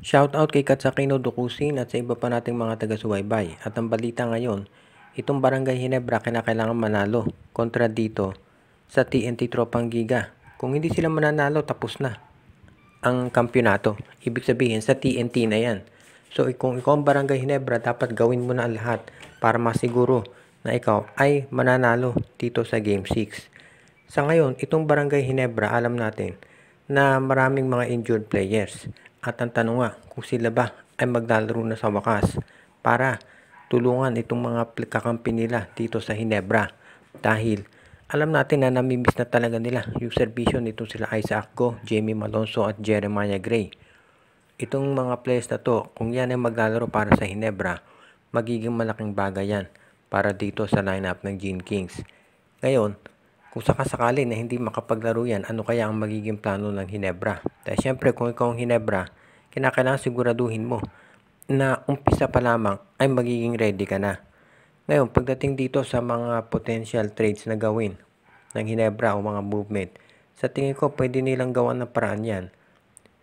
Shoutout kay Katsakino Dukusin at sa iba pa nating mga taga-subaybay. At ang balita ngayon, itong Barangay Hinebra kinakailangan manalo kontra dito sa TNT Tropang Giga. Kung hindi sila mananalo, tapos na ang kampyonato. Ibig sabihin sa TNT na yan. So kung ikaw ang Barangay Hinebra, dapat gawin mo na ang lahat para masiguro na ikaw ay mananalo dito sa Game 6. Sa ngayon, itong Barangay Hinebra, alam natin na maraming mga injured players. At ang tanong nga, kung sila ba ay maglalaro na sa wakas para tulungan itong mga kakampi nila dito sa Hinebra. Dahil alam natin na namimiss na talaga nila yung serbisyo nito sila Isaac Go, Jamie Malonzo at Jeremiah Gray. Itong mga players na to, kung yan ay maglalaro para sa Hinebra, magiging malaking bagay yan para dito sa lineup ng Gene Kings. Ngayon, kung sakasakali na hindi makapaglaro yan, ano kaya ang magiging plano ng Hinebra? Dahil syempre kung ikaw ang Hinebra, kinakailangan siguraduhin mo na umpisa pa lamang ay magiging ready ka na. Ngayon, pagdating dito sa mga potential trades na gawin ng Hinebra o mga movement, sa tingin ko pwede nilang gawan ng paraan yan.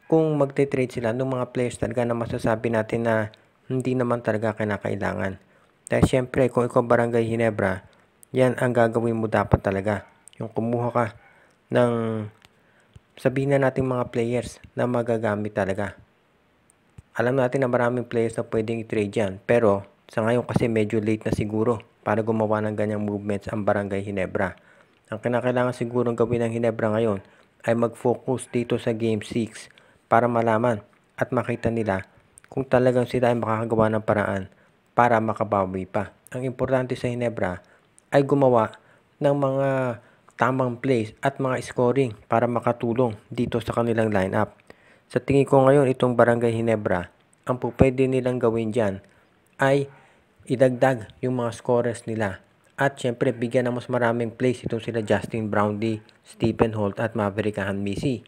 Kung magte-trade sila ng mga players talaga na masasabi natin na hindi naman talaga kinakailangan. Dahil syempre kung ikaw Barangay Hinebra, yan ang gagawin mo dapat talaga. Yung kumuha ka ng sabihin na natin mga players na magagamit talaga. Alam natin na maraming players na pwedeng i-trade yan. Pero sa ngayon kasi medyo late na siguro para gumawa ng ganyang movements ang Barangay Hinebra. Ang kinakailangan sigurong gawin ng Hinebra ngayon ay mag-focus dito sa Game 6 para malaman at makita nila kung talagang sila ay makakagawa ng paraan para makabawi pa. Ang importante sa Hinebra ay gumawa ng mga tamang plays at mga scoring para makatulong dito sa kanilang lineup. Sa tingin ko ngayon itong Barangay Hinebra, ang pwede nilang gawin dyan ay idagdag yung mga scorers nila. At syempre bigyan ng mas maraming plays itong sila Justin Brownlee, Stephen Holt at Maverick Hanmisi.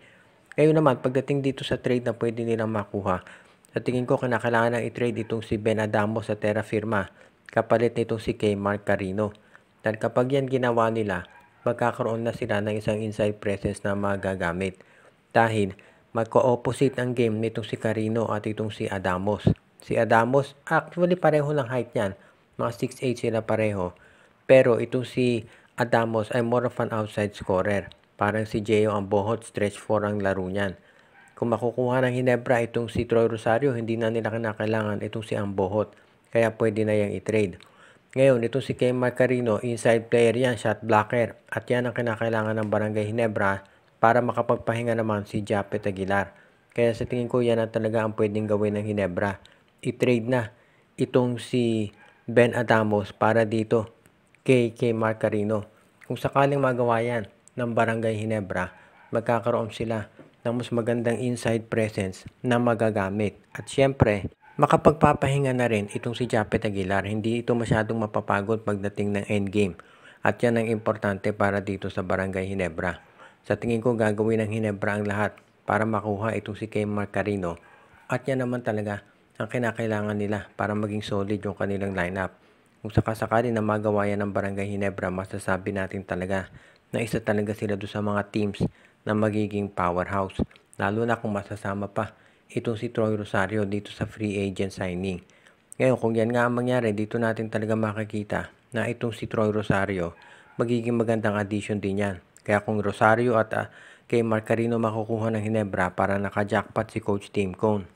Ngayon naman pagdating dito sa trade na pwede nilang makuha, sa tingin ko kinakailangan na i-trade itong si Ben Adamo sa Terra Firma kapalit nitong si K. Mark Carino. Dahil kapag yan ginawa nila, magkakaroon na sila ng isang inside presence na magagamit. Dahil magko-opposite ang game nitong si Carino at itong si Adamos. Si Adamos, actually pareho lang height niyan. Mga 6'8 sila pareho. Pero itong si Adamos ay more of an outside scorer. Parang si Gio Ambohot, stretch 4 ang laro niyan. Kung makukuha ng Hinebra itong si Troy Rosario, hindi na nila kinakailangan itong si Ambohot. Kaya pwede na yang i-trade. Ngayon, ito si Kay Marcarino, inside player yan, shot blocker. At yan ang kinakailangan ng Barangay Hinebra para makapagpahinga naman si Japet Aguilar. Kaya sa tingin ko yan ang talaga ang pwedeng gawin ng Hinebra. I-trade na itong si Ben Adamos para dito kay Marcarino. Kung sakaling magawa yan ng Barangay Hinebra, magkakaroon sila ng mas magandang inside presence na magagamit. At syempre, makapagpapahinga na rin itong si Japet Aguilar. Hindi ito masyadong mapapagod pagdating ng endgame. At yan ang importante para dito sa Barangay Hinebra. Sa tingin ko gagawin ng Hinebra ang lahat para makuha itong si Kay Marcarino. At yan naman talaga ang kinakailangan nila para maging solid yung kanilang lineup. Kung sakasakali na magawa yan ng Barangay Hinebra, masasabi natin talaga na isa talaga sila doon sa mga teams na magiging powerhouse. Lalo na kung masasama pa itong si Troy Rosario dito sa free agent signing. Ngayon, kung yan nga ang mangyari, dito natin talaga makikita na itong si Troy Rosario, magiging magandang addition din yan. Kaya kung Rosario at kay Marcarino makukuha ng Hinebra, para naka-jackpot si Coach Tim Cone.